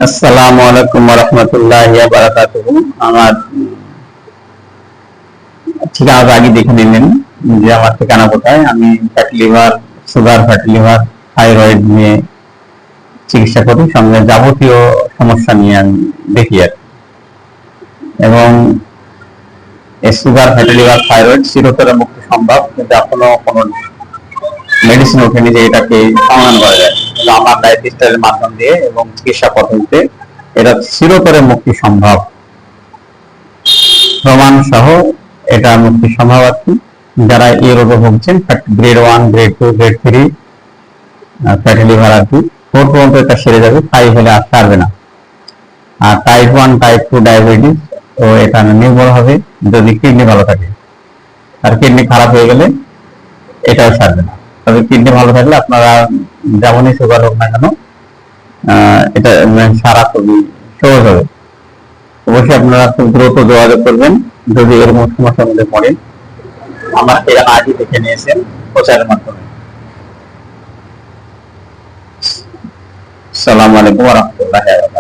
আসসালামু আলাইকুম ওয়া রাহমাতুল্লাহি ওয়া বারাকাতুহু। আমার ঠিকানা আগে দেখে নিলেন যে আমার ঠিকানা কোথায়। আমি fatty liver, sugar, fatty liver, thyroid নিয়ে চিকিৎসা করি, সঙ্গে যাবতীয় সমস্যা নিয়ে আমি দেখি আর কি। এবং এই সুগার, ফ্যাটি লিভার, থাইরয়েড চিরতরে মুক্তি সম্ভব, কিন্তু এখনো কোনো মেডিসিন ওঠেনি যে এটাকে সমাধান করা যায়। কিন্তু আমার লাইফ স্টাইলের মাধ্যম দিয়ে এবং চিকিৎসা পদ্ধতিতে এটা চিরতরে মুক্তি সম্ভব, প্রমাণ সহ এটা মুক্তি সম্ভব আর কি। যারা এই রোগে ভুগছেন, grade 1, grade 2, grade 3 fatty liver আর কি, 4 পর্যন্ত এটা সেরে যাবে, 5 হলে আর সারবে না। আর টাইপ 1, টাইপ 2 ডায়াবেটিস তো এটা নির্ভর হবে যদি কিডনি ভালো থাকে, আর কিডনি খারাপ হয়ে গেলে এটাও সারবে না। তবে কিডনি ভালো থাকলে আপনারা যেমনই সুগার হোক না কেন এটা সারা খুবই সহজ হবে। অবশ্যই আপনারা খুব দ্রুত যোগাযোগ করবেন যদি এরকম সমস্যার মধ্যে পড়েন। আমার ঠিকানা আগে দেখে নিয়েছেন প্রচারের মাধ্যমে। আসসালামু আলাইকুম ওয়া রাহমাতুল্লাহি ওয়া বারাকাতুহু।